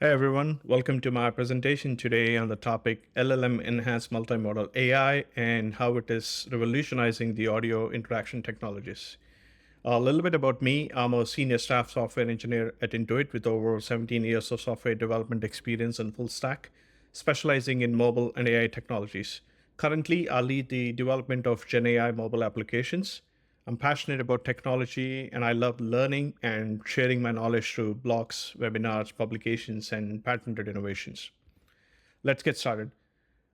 Hey everyone, welcome to my presentation today on the topic LLM-Enhanced Multimodal AI and how it is revolutionizing the audio interaction technologies. A little bit about me. I'm a senior staff software engineer at Intuit with over 17 years of software development experience in full stack, specializing in mobile and AI technologies. Currently, I lead the development of Gen AI mobile applications. I'm passionate about technology and I love learning and sharing my knowledge through blogs, webinars, publications, and patented innovations. Let's get started.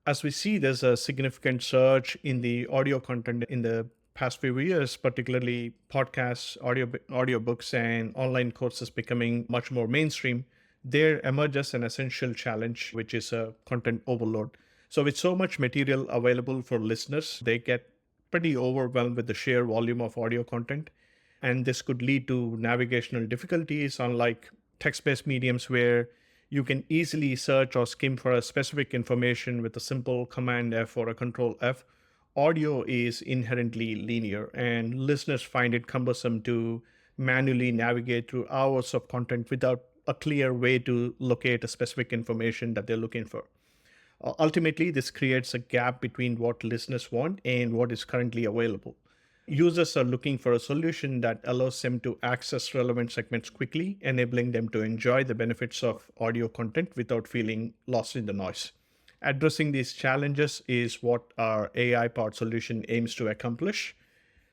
As we see, there's a significant surge in the audio content in the past few years, particularly podcasts, audiobooks, and online courses becoming much more mainstream. There emerges an essential challenge, which is a content overload. So, with so much material available for listeners, they get pretty overwhelmed with the sheer volume of audio content. And this could lead to navigational difficulties, unlike text based mediums where you can easily search or skim for a specific information with a simple Command F or a Control F. Audio is inherently linear, and listeners find it cumbersome to manually navigate through hours of content without a clear way to locate a specific information that they're looking for. Ultimately, this creates a gap between what listeners want and what is currently available. Users are looking for a solution that allows them to access relevant segments quickly, enabling them to enjoy the benefits of audio content without feeling lost in the noise. Addressing these challenges is what our AI powered solution aims to accomplish.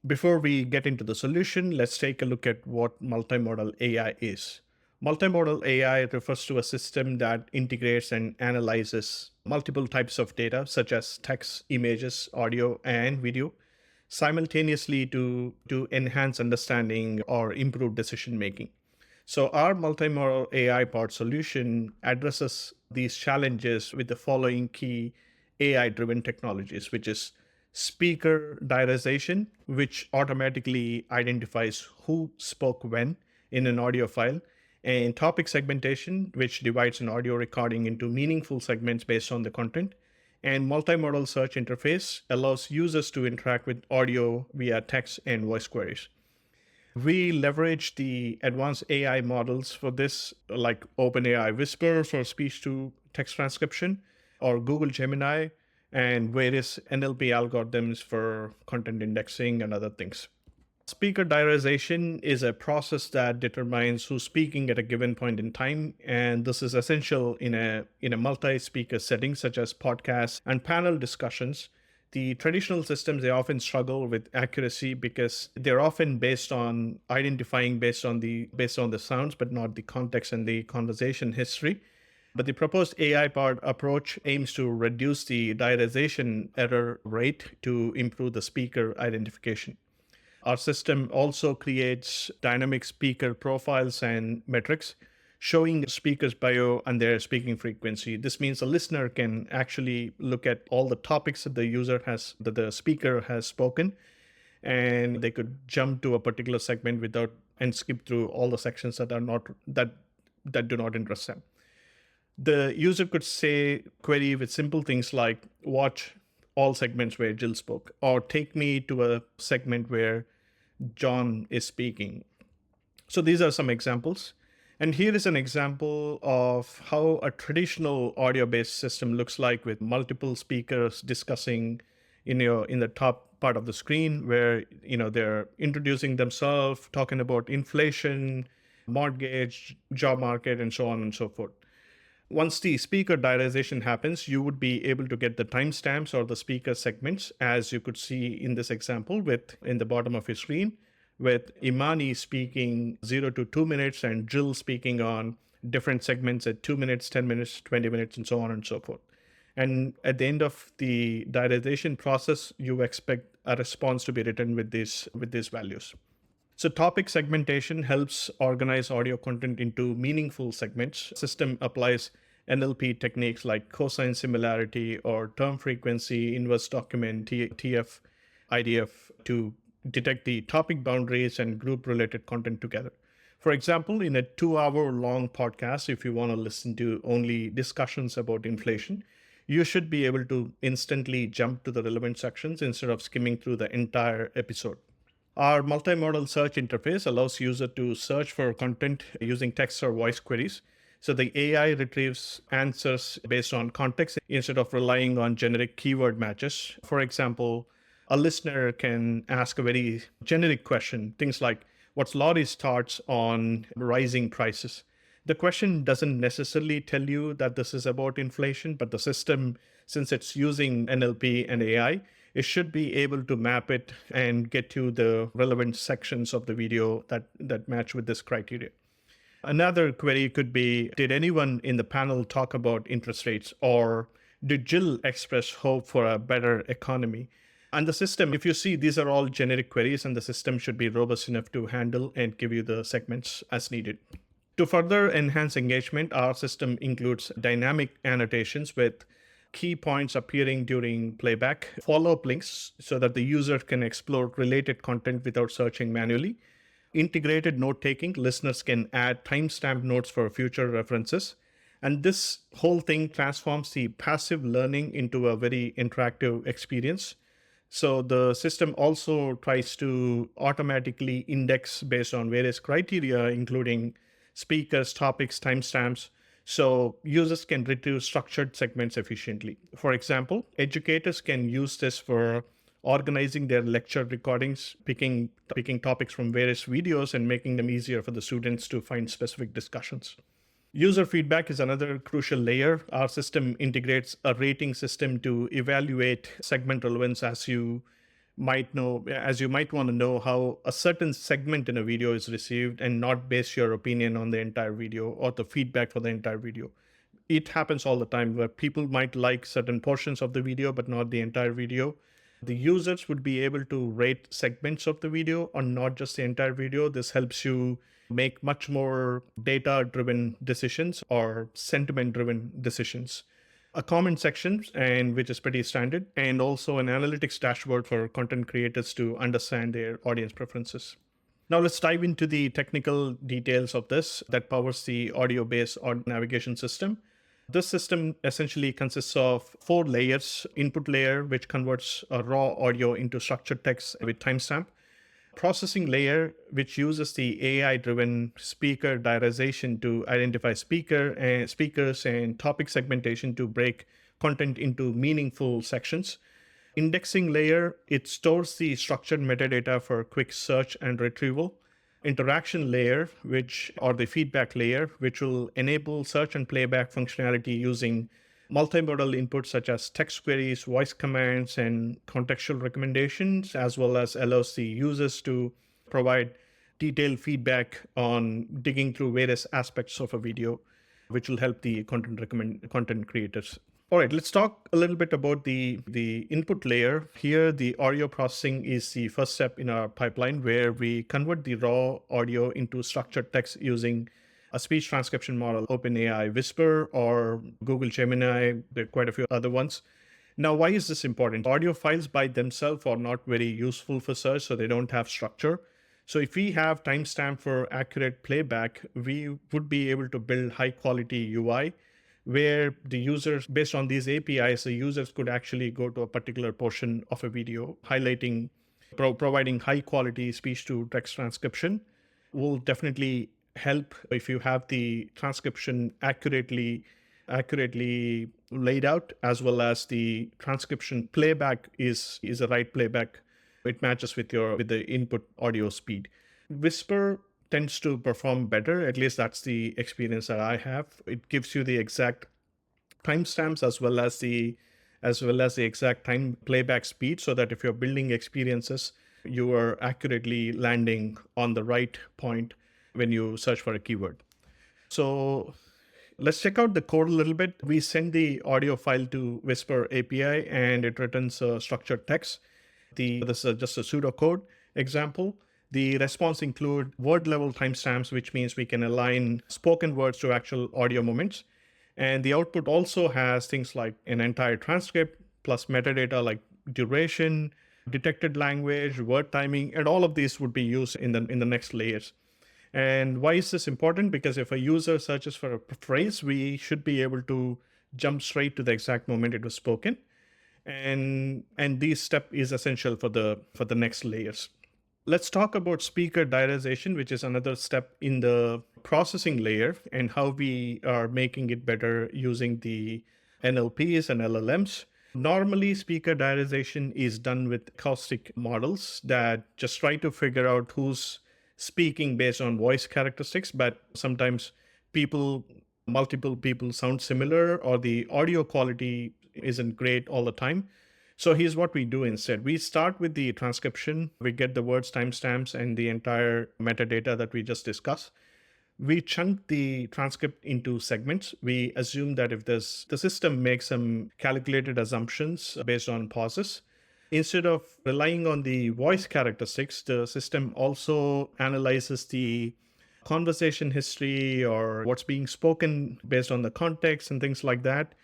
Before we get into the solution, let's take a look at what multimodal AI is. Multimodal AI refers to a system that integrates and analyzes multiple types of data, such as text, images, audio, and video, simultaneously to enhance understanding or improve decision making. So, our multimodal AI powered solution addresses these challenges with the following key AI driven technologies, which is speaker diarization, which automatically identifies who spoke when in an audio file, and topic segmentation, which divides an audio recording into meaningful segments based on the content. And multimodal search interface allows users to interact with audio via text and voice queries. We leverage the advanced AI models for this, like OpenAI Whisper for speech to text transcription, or Google Gemini, and various NLP algorithms for content indexing and other things. Speaker diarization is a process that determines who's speaking at a given point in time, and this is essential in a multi-speaker setting such as podcasts and panel discussions. The traditional systems, they often struggle with accuracy because they're often based on identifying based on the sounds, but not the context and the conversation history. But the proposed AI powered approach aims to reduce the diarization error rate to improve the speaker identification. Our system also creates dynamic speaker profiles and metrics showing speaker's bio and their speaking frequency. This means a listener can actually look at all the topics that the speaker has spoken, and they could jump to a particular segment without and skip through all the sections that do not interest them. The user could say query with simple things like watch all segments where Jill spoke, or take me to a segment where John is speaking. So these are some examples. And here is an example of how a traditional audio-based system looks like, with multiple speakers discussing in the top part of the screen, where they're introducing themselves, talking about inflation, mortgage, job market, and so on and so forth. Once the speaker diarization happens, you would be able to get the timestamps or the speaker segments, as you could see in this example with in the bottom of your screen, with Imani speaking 0 to 2 minutes and Jill speaking on different segments at 2 minutes, 10 minutes, 20 minutes, and so on and so forth. And at the end of the diarization process, you expect a response to be written with these values. So topic segmentation helps organize audio content into meaningful segments. System applies NLP techniques like cosine similarity or term frequency, inverse document, TF, IDF to detect the topic boundaries and group related content together. For example, in a 2 hour long podcast, if you want to listen to only discussions about inflation, you should be able to instantly jump to the relevant sections instead of skimming through the entire episode. Our multimodal search interface allows user to search for content using text or voice queries. So the AI retrieves answers based on context instead of relying on generic keyword matches. For example, a listener can ask a very generic question, things like, what's Laurie's thoughts on rising prices? The question doesn't necessarily tell you that this is about inflation, but the system, since it's using NLP and AI, it should be able to map it and get you the relevant sections of the video that match with this criteria. Another query could be, did anyone in the panel talk about interest rates, or did Jill express hope for a better economy? And the system, if you see, these are all generic queries, and the system should be robust enough to handle and give you the segments as needed. To further enhance engagement, our system includes dynamic annotations with key points appearing during playback, follow-up links so that the user can explore related content without searching manually, integrated note taking, listeners can add timestamp notes for future references. And this whole thing transforms the passive learning into a very interactive experience. So the system also tries to automatically index based on various criteria, including speakers, topics, timestamps. So users can retrieve structured segments efficiently. For example, educators can use this for organizing their lecture recordings, picking topics from various videos and making them easier for the students to find specific discussions. User feedback is another crucial layer. Our system integrates a rating system to evaluate segment relevance, as you might want to know how a certain segment in a video is received and not base your opinion on the entire video or the feedback for the entire video. It happens all the time where people might like certain portions of the video but not the entire video. The users would be able to rate segments of the video or not just the entire video. This helps you make much more data driven decisions or sentiment driven decisions. A comment section, and which is pretty standard, and also an analytics dashboard for content creators to understand their audience preferences. Now let's dive into the technical details of this that powers the audio-based navigation system. This system essentially consists of four layers: input layer, which converts a raw audio into structured text with timestamp; processing layer, which uses the AI-driven speaker diarization to identify speakers and topic segmentation to break content into meaningful sections; indexing layer, it stores the structured metadata for quick search and retrieval; interaction layer, or the feedback layer, which will enable search and playback functionality using multimodal inputs such as text queries, voice commands, and contextual recommendations, as well as allows the users to provide detailed feedback on digging through various aspects of a video, which will help the content creators. All right, let's talk a little bit about the input layer. Here, the audio processing is the first step in our pipeline, where we convert the raw audio into structured text using a speech transcription model, OpenAI Whisper or Google Gemini. There are quite a few other ones. Now, why is this important? Audio files by themselves are not very useful for search, so they don't have structure. So if we have timestamp for accurate playback, we would be able to build high quality UI where the users, based on these APIs, the users could actually go to a particular portion of a video, providing high quality speech to text transcription. Will definitely help if you have the transcription accurately laid out, as well as the transcription playback is the right playback. It matches with the input audio speed. Whisper tends to perform better. At least that's the experience that I have. It gives you the exact timestamps as well as the exact time playback speed, so that if you're building experiences, you are accurately landing on the right point when you search for a keyword. So let's check out the code a little bit. We send the audio file to Whisper API and it returns structured text. This is just a pseudocode example. The response include word level timestamps, which means we can align spoken words to actual audio moments. And the output also has things like an entire transcript plus metadata like duration, detected language, word timing, and all of these would be used in the next layers. And why is this important? Because if a user searches for a phrase, we should be able to jump straight to the exact moment it was spoken. And this step is essential for the next layers. Let's talk about speaker diarization, which is another step in the processing layer and how we are making it better using the NLPs and LLMs. Normally, speaker diarization is done with acoustic models that just try to figure out who's speaking based on voice characteristics, but sometimes people, multiple people sound similar, or the audio quality isn't great all the time. So here's what we do instead. We start with the transcription. We get the words, timestamps, and the entire metadata that we just discussed. We chunk the transcript into segments. We assume that if the system makes some calculated assumptions based on pauses, instead of relying on the voice characteristics, the system also analyzes the conversation history or what's being spoken based on the context and things like that.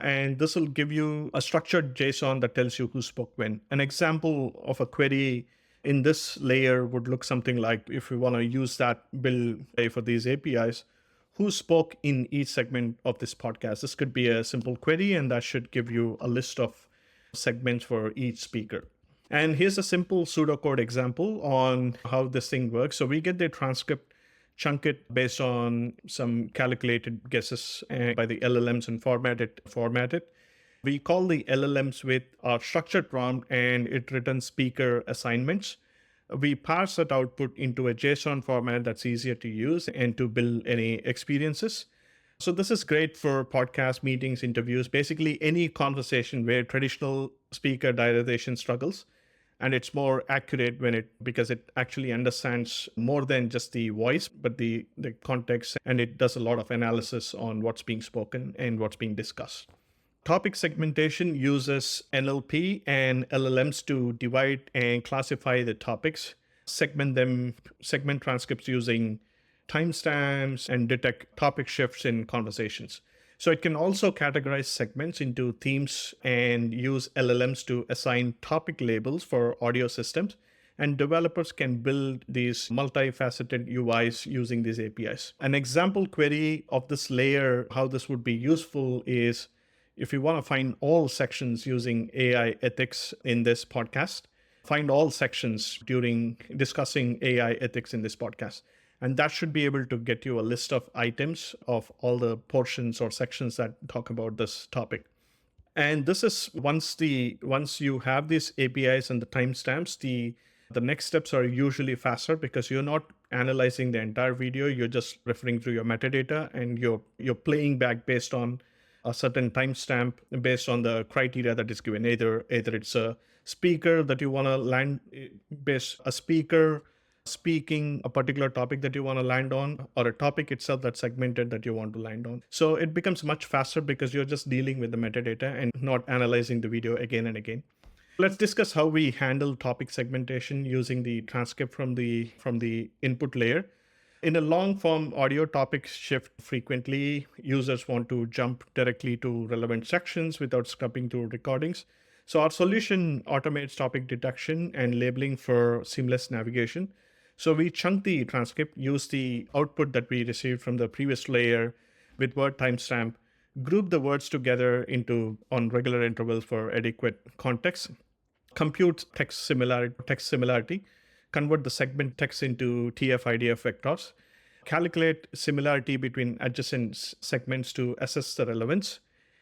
And this will give you a structured JSON that tells you who spoke when. An example of a query in this layer would look something like, if we want to use that build for these APIs, who spoke in each segment of this podcast. This could be a simple query, and that should give you a list of segments for each speaker. And here's a simple pseudocode example on how this thing works. So we get the transcript, chunk it based on some calculated guesses by the LLMs and format it. We call the LLMs with our structured prompt and it returns speaker assignments. We parse that output into a JSON format that's easier to use and to build any experiences. So this is great for podcast meetings, interviews, basically any conversation where traditional speaker diarization struggles. And it's more accurate because it actually understands more than just the voice, but the context, and it does a lot of analysis on what's being spoken and what's being discussed. Topic segmentation uses NLP and LLMs to divide and classify the topics, segment transcripts using timestamps, and detect topic shifts in conversations. So it can also categorize segments into themes and use LLMs to assign topic labels for audio systems. And developers can build these multifaceted UIs using these APIs. An example query of this layer, how this would be useful is if you want to find all sections using AI ethics in this podcast, find all sections during discussing AI ethics in this podcast. And that should be able to get you a list of items of all the portions or sections that talk about this topic. And this is once you have these APIs and the timestamps, the next steps are usually faster because you're not analyzing the entire video. You're just referring to your metadata and you're playing back based on a certain timestamp based on the criteria that is given. Either it's a speaker that you want to land based a speaker speaking a particular topic that you want to land on, or a topic itself that's segmented that you want to land on. So it becomes much faster because you're just dealing with the metadata and not analyzing the video again and again. Let's discuss how we handle topic segmentation using the transcript from the input layer. In a long form audio, topics shift frequently. Users want to jump directly to relevant sections without scrubbing through recordings. So our solution automates topic detection and labeling for seamless navigation. So we chunk the transcript, use the output that we received from the previous layer with word timestamp, group the words together into on regular intervals for adequate context, compute text similarity, convert the segment text into TF-IDF vectors, calculate similarity between adjacent segments to assess the relevance,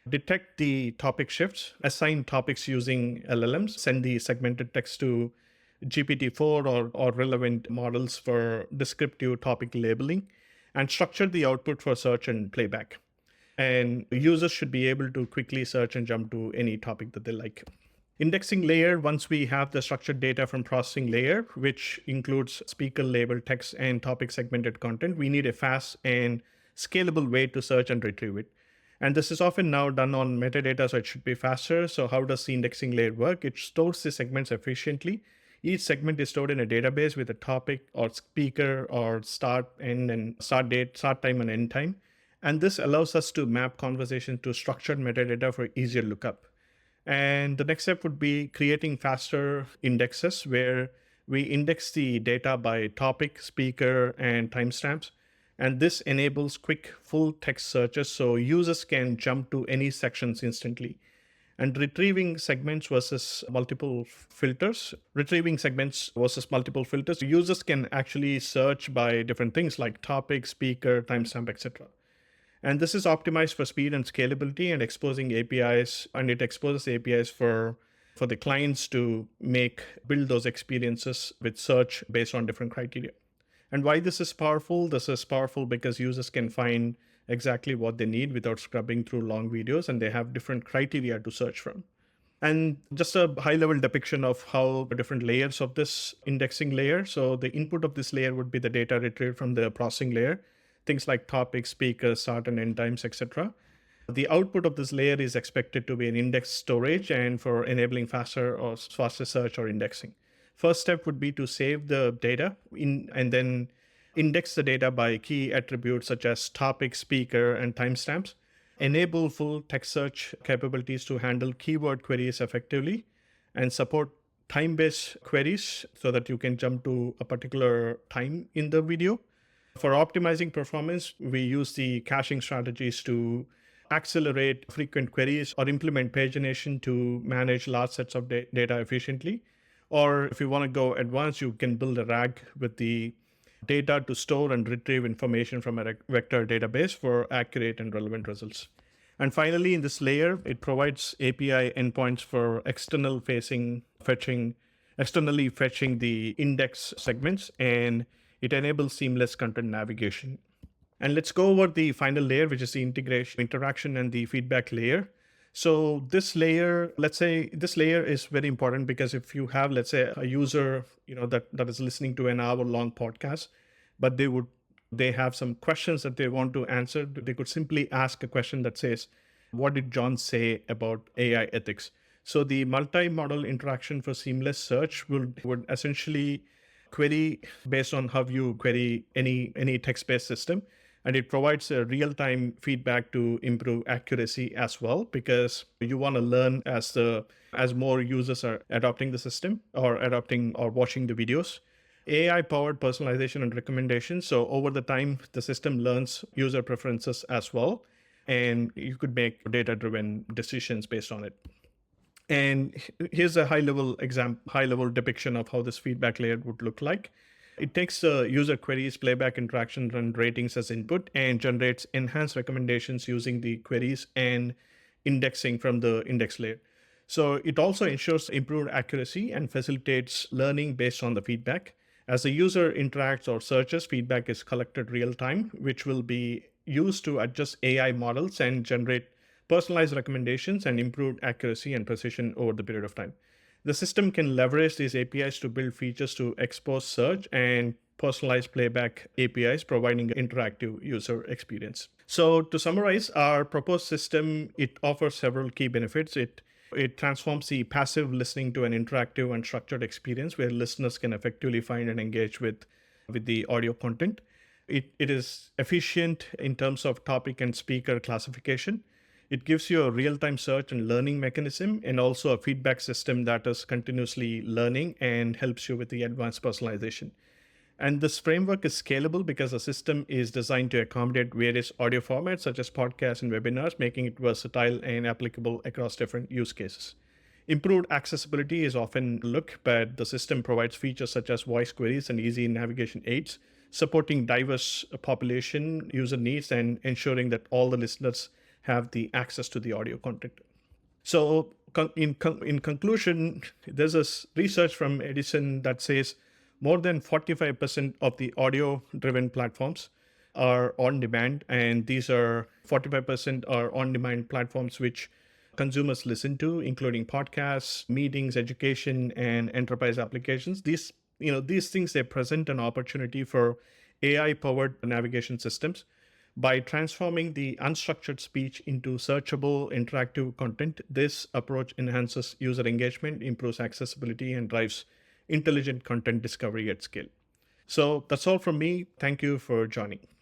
detect the topic shifts, assign topics using LLMs, send the segmented text to GPT-4 or relevant models for descriptive topic labeling, and structure the output for search and playback. And users should be able to quickly search and jump to any topic that they like. Indexing layer, once we have the structured data from processing layer, which includes speaker label text and topic segmented content, we need a fast and scalable way to search and retrieve it. And this is often now done on metadata, so it should be faster. So how does the indexing layer work? It stores the segments efficiently. Each segment is stored in a database with a topic or speaker or start, end, and start date, start time, and end time. And this allows us to map conversation to structured metadata for easier lookup. And the next step would be creating faster indexes where we index the data by topic, speaker, and timestamps. And this enables quick full text searches so users can jump to any sections instantly. And retrieving segments versus multiple filters. Retrieving segments versus multiple filters. Users can actually search by different things like topic, speaker, timestamp, etc. And this is optimized for speed and scalability and exposing APIs, and it exposes APIs for the clients to build those experiences with search based on different criteria. And why this is powerful? This is powerful because users can find exactly what they need without scrubbing through long videos, and they have different criteria to search from. And just a high level depiction of how the different layers of this indexing layer. So the input of this layer would be the data retrieved from the processing layer, things like topics, speakers, start and end times, etc. The output of this layer is expected to be an index storage and for enabling faster search or indexing. First step would be to save the data and then index the data by key attributes such as topic, speaker, and timestamps. Enable full text search capabilities to handle keyword queries effectively and support time-based queries so that you can jump to a particular time in the video. For optimizing performance, we use the caching strategies to accelerate frequent queries or implement pagination to manage large sets of data efficiently. Or if you want to go advanced, you can build a RAG with the data to store and retrieve information from a vector database for accurate and relevant results. And finally, in this layer, it provides API endpoints for externally fetching the index segments, and it enables seamless content navigation. And let's go over the final layer, which is the integration, interaction, and the feedback layer. So this layer, let's say this layer is very important because if you have, let's say, a user, that is listening to an hour-long podcast, but they have some questions that they want to answer, they could simply ask a question that says, what did John say about AI ethics? So the multi-modal interaction for seamless search would essentially query based on how you query any text-based system, and it provides a real-time feedback to improve accuracy as well, because you want to learn as more users are adopting the system or adopting or watching the videos. AI powered personalization and recommendations. So over the time, the system learns user preferences as well, and you could make data driven decisions based on it. And here's a high level depiction of how this feedback layer would look like. It takes user queries, playback interactions, and ratings as input and generates enhanced recommendations using the queries and indexing from the index layer. So it also ensures improved accuracy and facilitates learning based on the feedback. As the user interacts or searches, feedback is collected real time, which will be used to adjust AI models and generate personalized recommendations and improved accuracy and precision over the period of time. The system can leverage these APIs to build features to expose search and personalized playback APIs, providing an interactive user experience. So to summarize, our proposed system, it offers several key benefits. It transforms the passive listening to an interactive and structured experience where listeners can effectively find and engage with the audio content. It is efficient in terms of topic and speaker classification. It gives you a real-time search and learning mechanism, and also a feedback system that is continuously learning and helps you with the advanced personalization. And this framework is scalable because the system is designed to accommodate various audio formats such as podcasts and webinars, making it versatile and applicable across different use cases. Improved accessibility is often looked, but the system provides features such as voice queries and easy navigation aids, supporting diverse population user needs and ensuring that all the listeners have the access to the audio content. So in conclusion, there's this research from Edison that says more than 45% of the audio driven platforms are on demand, and these are 45% are on demand platforms which consumers listen to, including podcasts, meetings, education, and enterprise applications. These things, they present an opportunity for AI powered navigation systems. By transforming the unstructured speech into searchable, interactive content, this approach enhances user engagement, improves accessibility, and drives intelligent content discovery at scale. So that's all from me. Thank you for joining.